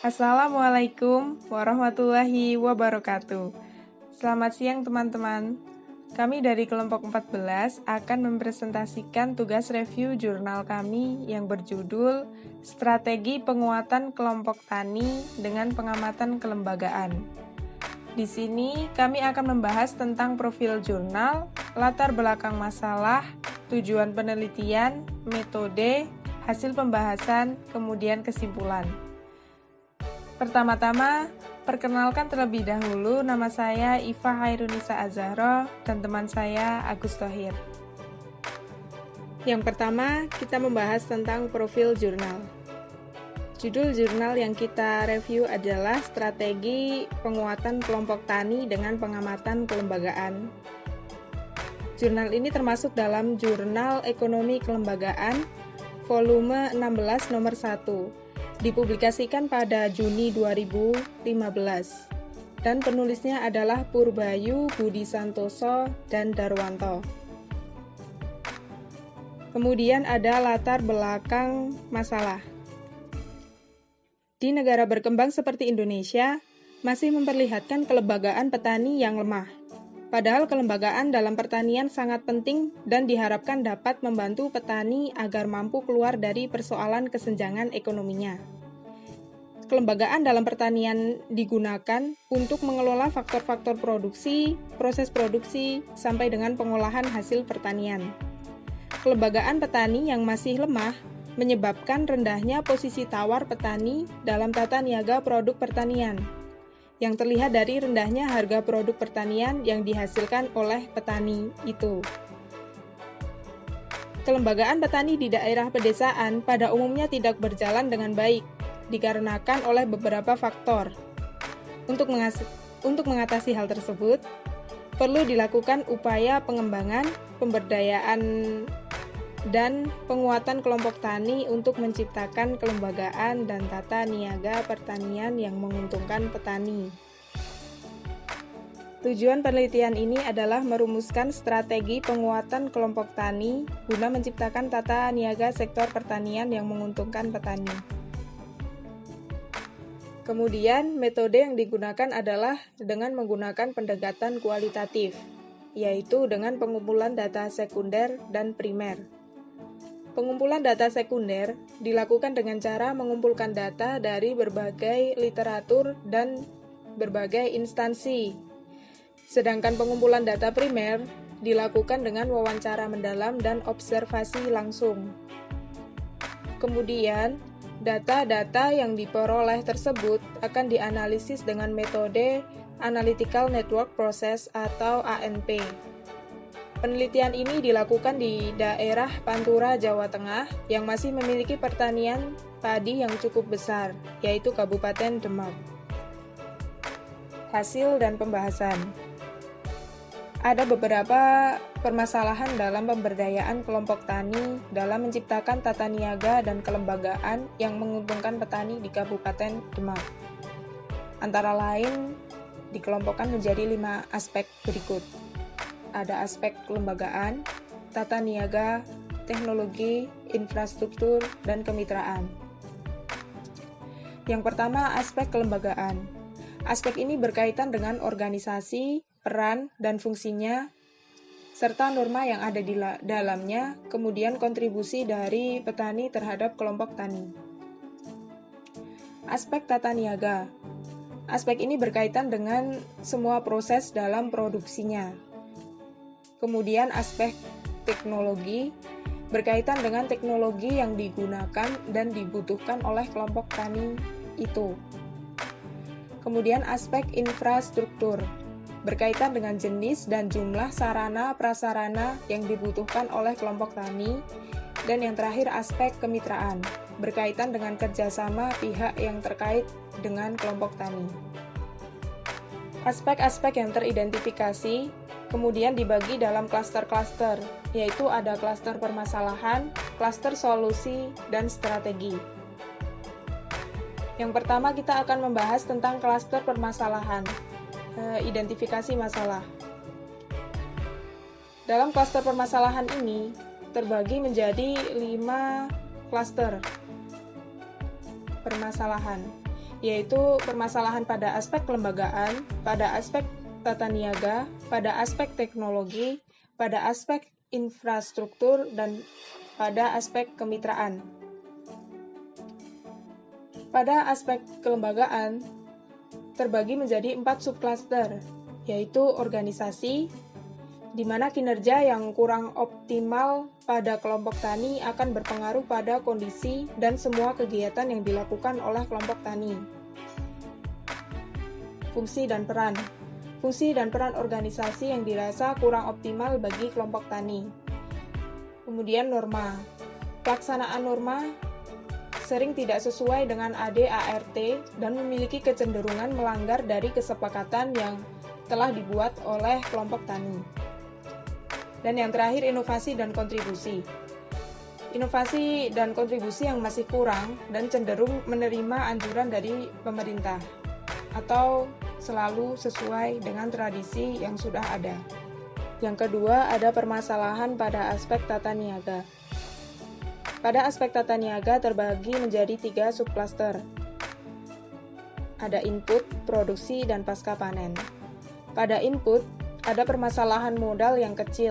Assalamualaikum warahmatullahi wabarakatuh. Selamat siang teman-teman. Kami dari kelompok 14 akan mempresentasikan tugas review jurnal kami yang berjudul Strategi Penguatan Kelompok Tani dengan Pengamatan Kelembagaan. Di sini kami akan membahas tentang profil jurnal, latar belakang masalah, tujuan penelitian, metode, hasil pembahasan, kemudian kesimpulan. Pertama-tama, perkenalkan terlebih dahulu, nama saya Iva Hairunisa Azahro dan teman saya Agus Thohir. Yang pertama, kita membahas tentang profil jurnal. Judul jurnal yang kita review adalah Strategi Penguatan Kelompok Tani dengan Pengamatan Kelembagaan. Jurnal ini termasuk dalam Jurnal Ekonomi Kelembagaan, volume 16 nomor 1, dipublikasikan pada Juni 2015, dan penulisnya adalah Purbayu Budi Santoso dan Darwanto. Kemudian ada latar belakang masalah. Di negara berkembang seperti Indonesia, masih memperlihatkan kelembagaan petani yang lemah. Padahal kelembagaan dalam pertanian sangat penting dan diharapkan dapat membantu petani agar mampu keluar dari persoalan kesenjangan ekonominya. Kelembagaan dalam pertanian digunakan untuk mengelola faktor-faktor produksi, proses produksi, sampai dengan pengolahan hasil pertanian. Kelembagaan petani yang masih lemah menyebabkan rendahnya posisi tawar petani dalam tata niaga produk pertanian, yang terlihat dari rendahnya harga produk pertanian yang dihasilkan oleh petani itu. Kelembagaan petani di daerah pedesaan pada umumnya tidak berjalan dengan baik, dikarenakan oleh beberapa faktor. Untuk mengatasi hal tersebut, perlu dilakukan upaya pengembangan, pemberdayaan, dan penguatan kelompok tani untuk menciptakan kelembagaan dan tata niaga pertanian yang menguntungkan petani. Tujuan penelitian ini adalah merumuskan strategi penguatan kelompok tani guna menciptakan tata niaga sektor pertanian yang menguntungkan petani. Kemudian, metode yang digunakan adalah dengan menggunakan pendekatan kualitatif, yaitu dengan pengumpulan data sekunder dan primer. Pengumpulan data sekunder dilakukan dengan cara mengumpulkan data dari berbagai literatur dan berbagai instansi. Sedangkan pengumpulan data primer dilakukan dengan wawancara mendalam dan observasi langsung. Kemudian, data-data yang diperoleh tersebut akan dianalisis dengan metode Analytical Network Process atau ANP. Penelitian ini dilakukan di daerah Pantura, Jawa Tengah yang masih memiliki pertanian padi yang cukup besar, yaitu Kabupaten Demak. Hasil dan pembahasan. Ada beberapa permasalahan dalam pemberdayaan kelompok tani dalam menciptakan tata niaga dan kelembagaan yang menguntungkan petani di Kabupaten Demak. Antara lain, dikelompokkan menjadi 5 aspek berikut. Ada aspek kelembagaan, tata niaga, teknologi, infrastruktur, dan kemitraan. Yang pertama, aspek kelembagaan. Aspek ini berkaitan dengan organisasi, peran, dan fungsinya, serta norma yang ada di dalamnya, kemudian kontribusi dari petani terhadap kelompok tani. Aspek tata niaga. Aspek ini berkaitan dengan semua proses dalam produksinya. Kemudian aspek teknologi berkaitan dengan teknologi yang digunakan dan dibutuhkan oleh kelompok tani itu. Kemudian aspek infrastruktur berkaitan dengan jenis dan jumlah sarana prasarana yang dibutuhkan oleh kelompok tani. Dan yang terakhir aspek kemitraan berkaitan dengan kerjasama pihak yang terkait dengan kelompok tani. Aspek-aspek yang teridentifikasi kemudian dibagi dalam klaster-klaster, yaitu ada klaster permasalahan, klaster solusi, dan strategi. Yang pertama kita akan membahas tentang klaster permasalahan, identifikasi masalah. Dalam klaster permasalahan ini terbagi menjadi 5 klaster permasalahan. yaitu permasalahan pada aspek kelembagaan, pada aspek tata niaga, pada aspek teknologi, pada aspek infrastruktur, dan pada aspek kemitraan. Pada aspek kelembagaan, terbagi menjadi 4 subklaster, yaitu organisasi, di mana kinerja yang kurang optimal pada kelompok tani akan berpengaruh pada kondisi dan semua kegiatan yang dilakukan oleh kelompok tani. Fungsi dan peran. Fungsi dan peran organisasi yang dirasa kurang optimal bagi kelompok tani. Kemudian norma. Pelaksanaan norma sering tidak sesuai dengan ADART dan memiliki kecenderungan melanggar dari kesepakatan yang telah dibuat oleh kelompok tani. Dan yang terakhir, inovasi dan kontribusi. Inovasi dan kontribusi yang masih kurang dan cenderung menerima anjuran dari pemerintah atau selalu sesuai dengan tradisi yang sudah ada. Yang kedua, ada permasalahan pada aspek tata niaga. Pada aspek tata niaga terbagi menjadi 3 subklaster. Ada input, produksi, dan pasca panen. Pada input, ada permasalahan modal yang kecil,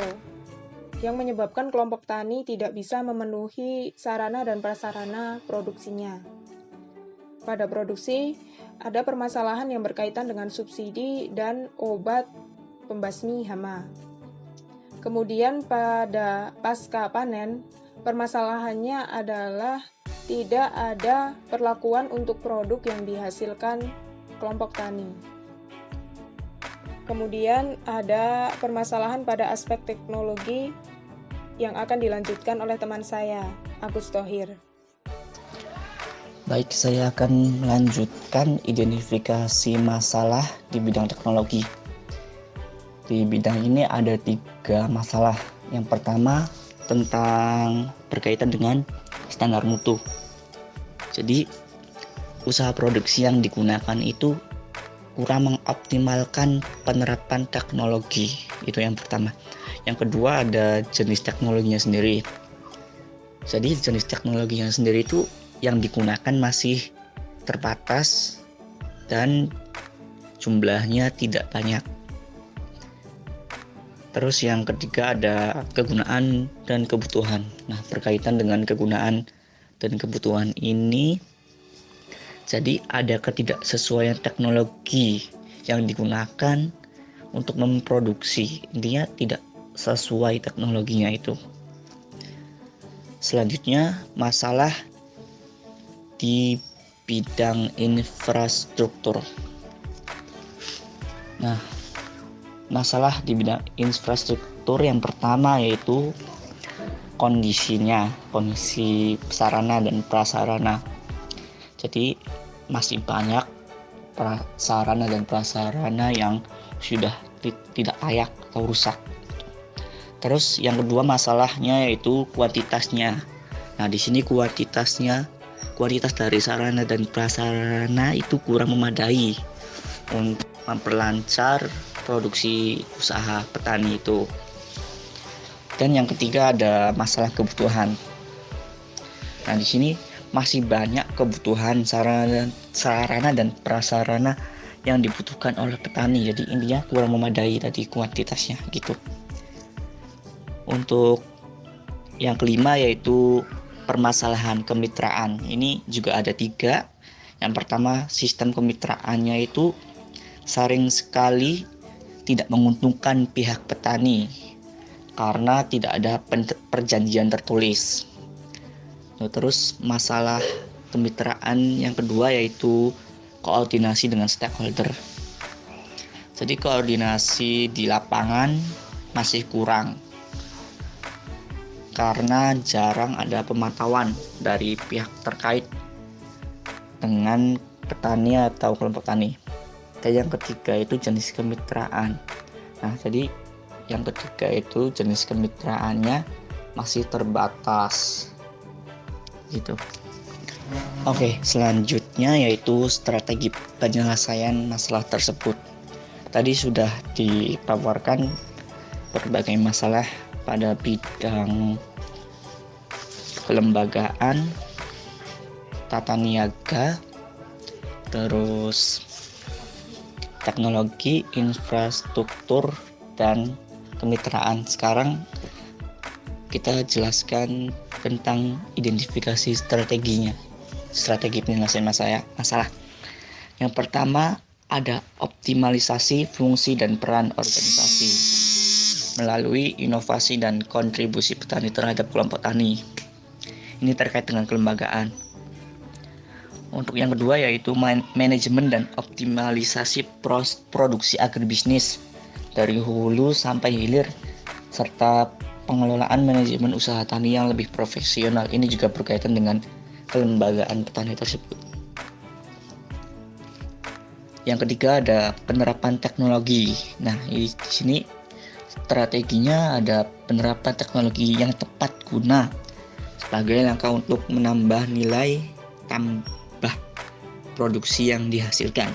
yang menyebabkan kelompok tani tidak bisa memenuhi sarana dan prasarana produksinya. Pada produksi, ada permasalahan yang berkaitan dengan subsidi dan obat pembasmi hama. Kemudian pada pasca panen, permasalahannya adalah tidak ada perlakuan untuk produk yang dihasilkan kelompok tani. Kemudian ada permasalahan pada aspek teknologi yang akan dilanjutkan oleh teman saya, Agus Thohir. Baik, saya akan melanjutkan identifikasi masalah di bidang teknologi. Di bidang ini ada 3 masalah. Yang pertama tentang berkaitan dengan standar mutu. Jadi, usaha produksi yang digunakan itu kurang mengoptimalkan penerapan teknologi. Itu yang pertama. Yang kedua ada jenis teknologinya sendiri. Jadi jenis teknologinya sendiri itu yang digunakan masih terbatas dan jumlahnya tidak banyak. Terus yang ketiga ada kegunaan dan kebutuhan. Nah, berkaitan dengan kegunaan dan kebutuhan ini, jadi ada ketidaksesuaian teknologi yang digunakan untuk memproduksi. Intinya tidak sesuai teknologinya itu. Selanjutnya masalah di bidang infrastruktur. Nah, masalah di bidang infrastruktur yang pertama yaitu kondisi sarana dan prasarana. Jadi masih banyak sarana dan prasarana yang sudah tidak layak atau rusak. Terus yang kedua masalahnya yaitu kuantitasnya. Nah, di sini kuantitas dari sarana dan prasarana itu kurang memadai untuk memperlancar produksi usaha petani itu. Dan yang ketiga ada masalah kebutuhan. Nah, di sini masih banyak kebutuhan sarana dan prasarana yang dibutuhkan oleh petani. Jadi intinya kurang memadai tadi kuantitasnya gitu. Untuk yang kelima yaitu permasalahan kemitraan. Ini juga ada 3. Yang pertama, sistem kemitraannya itu sering sekali tidak menguntungkan pihak petani karena tidak ada perjanjian tertulis. Terus masalah kemitraan yang kedua yaitu koordinasi dengan stakeholder. Jadi koordinasi di lapangan masih kurang karena jarang ada pemantauan dari pihak terkait dengan petani atau kelompok tani. Dan yang ketiga itu jenis kemitraan. Nah, jadi yang ketiga itu jenis kemitraannya masih terbatas gitu. Oke, selanjutnya yaitu strategi penyelesaian masalah tersebut. Tadi sudah dipaparkan berbagai masalah pada bidang kelembagaan, tata niaga, terus teknologi, infrastruktur, dan kemitraan. Sekarang kita jelaskan tentang identifikasi strategi penyelesaian masalah. Yang pertama ada optimalisasi fungsi dan peran organisasi melalui inovasi dan kontribusi petani terhadap kelompok tani. Ini terkait dengan kelembagaan. Untuk yang kedua yaitu manajemen dan optimalisasi produksi agribisnis dari hulu sampai hilir, serta pengelolaan manajemen usaha tani yang lebih profesional. Ini juga berkaitan dengan kelembagaan petani tersebut. Yang ketiga ada penerapan teknologi. Nah, di sini strateginya ada penerapan teknologi yang tepat guna sebagai langkah untuk menambah nilai tambah produksi yang dihasilkan.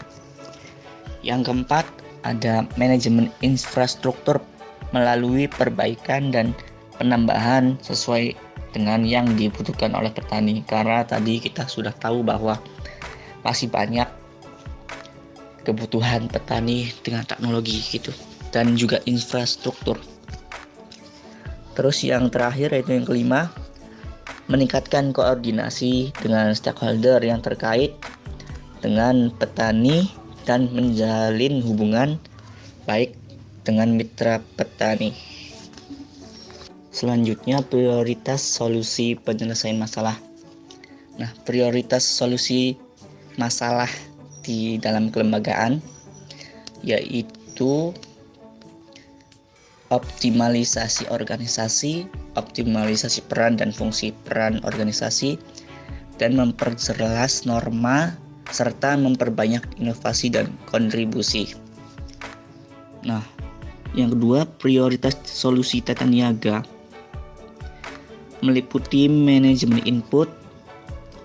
Yang keempat ada manajemen infrastruktur melalui perbaikan dan penambahan sesuai dengan yang dibutuhkan oleh petani, karena tadi kita sudah tahu bahwa masih banyak kebutuhan petani dengan teknologi gitu, dan juga infrastruktur. Terus yang terakhir yaitu yang kelima, meningkatkan koordinasi dengan stakeholder yang terkait dengan petani dan menjalin hubungan baik dengan mitra petani. Selanjutnya prioritas solusi penyelesaian masalah. Nah, prioritas solusi masalah di dalam kelembagaan yaitu optimalisasi organisasi, optimalisasi peran dan fungsi peran organisasi, dan memperjelas norma serta memperbanyak inovasi dan kontribusi. Nah, yang kedua, prioritas solusi tata niaga meliputi manajemen input,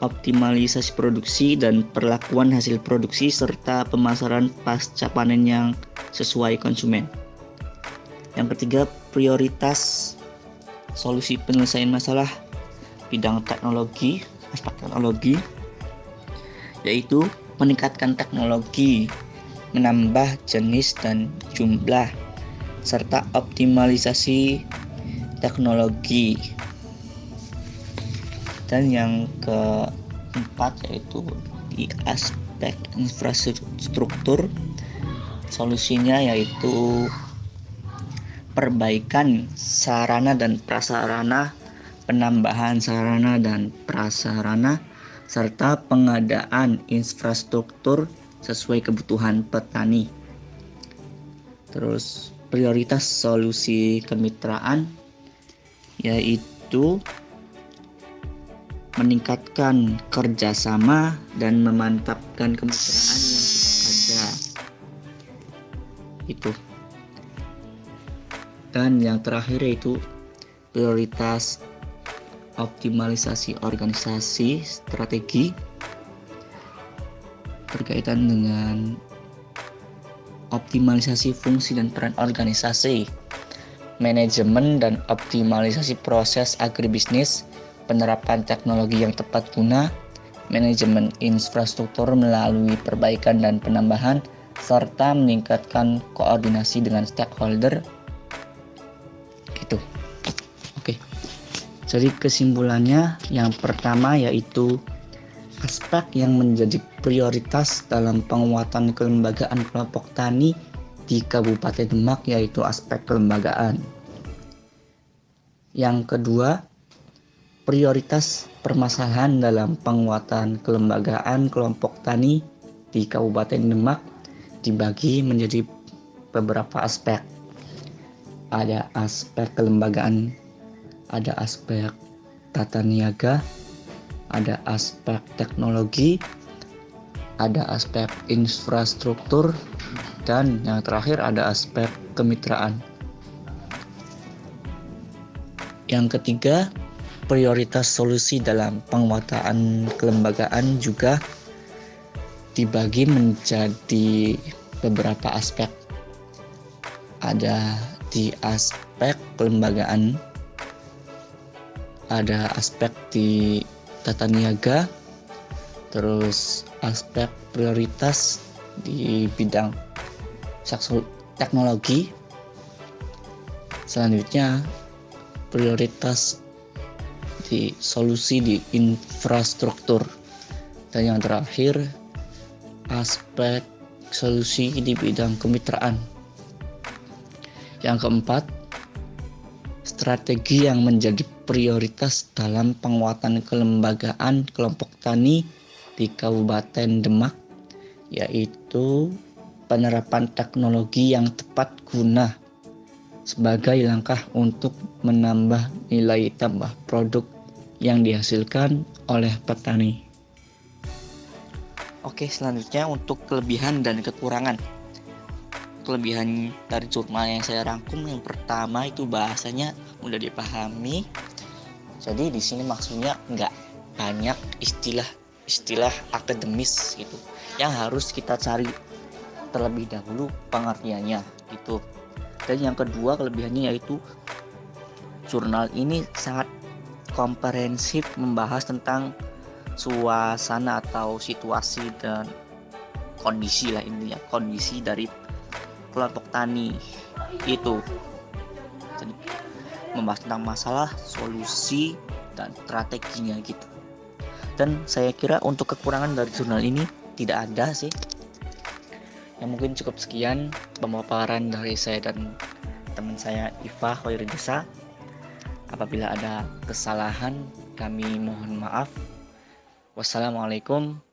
optimalisasi produksi dan perlakuan hasil produksi, serta pemasaran pasca panen yang sesuai konsumen. Yang ketiga, prioritas solusi penyelesaian masalah bidang teknologi, aspek teknologi, yaitu meningkatkan teknologi, menambah jenis dan jumlah, serta optimalisasi teknologi. Dan yang keempat yaitu di aspek infrastruktur, solusinya yaitu perbaikan sarana dan prasarana, penambahan sarana dan prasarana, serta pengadaan infrastruktur sesuai kebutuhan petani. Terus prioritas solusi kemitraan yaitu meningkatkan kerjasama dan memantapkan kemitraan yang sudah ada. Itu. Dan yang terakhir yaitu prioritas optimalisasi organisasi strategi berkaitan dengan optimalisasi fungsi dan peran organisasi, manajemen dan optimalisasi proses agribisnis, penerapan teknologi yang tepat guna, manajemen infrastruktur melalui perbaikan dan penambahan, serta meningkatkan koordinasi dengan stakeholder. Gitu. Oke. Jadi kesimpulannya yang pertama yaitu aspek yang menjadi prioritas dalam penguatan kelembagaan kelompok tani di Kabupaten Demak yaitu aspek kelembagaan. Yang kedua, prioritas permasalahan dalam penguatan kelembagaan kelompok tani di Kabupaten Demak dibagi menjadi beberapa aspek. Ada aspek kelembagaan, ada aspek tata niaga, ada aspek teknologi, ada aspek infrastruktur, dan yang terakhir ada aspek kemitraan. Yang ketiga, prioritas solusi dalam penguatan kelembagaan juga dibagi menjadi beberapa aspek. Ada di aspek kelembagaan, ada aspek di tata niaga, terus aspek prioritas di bidang teknologi, selanjutnya prioritas di solusi di infrastruktur, dan yang terakhir aspek solusi di bidang kemitraan. Yang keempat, strategi yang menjadi prioritas dalam penguatan kelembagaan kelompok tani di Kabupaten Demak, yaitu penerapan teknologi yang tepat guna sebagai langkah untuk menambah nilai tambah produk yang dihasilkan oleh petani. Oke, selanjutnya untuk kelebihan dan kekurangan. Kelebihan dari jurnal yang saya rangkum, yang pertama itu bahasanya mudah dipahami. Jadi di sini maksudnya nggak banyak istilah akademis gitu yang harus kita cari terlebih dahulu pengertiannya gitu. Dan yang kedua kelebihannya yaitu jurnal ini sangat komprehensif, membahas tentang suasana atau situasi dan kondisi lah, intinya kondisi dari kelompok tani itu. Jadi membahas tentang masalah, solusi, dan strateginya gitu. Dan saya kira untuk kekurangan dari jurnal ini tidak ada sih. Ya mungkin cukup sekian pemaparan dari saya dan teman saya Iva Khairunnisa. Apabila ada kesalahan kami mohon maaf. Wassalamualaikum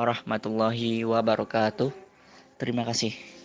warahmatullahi wabarakatuh. Terima kasih.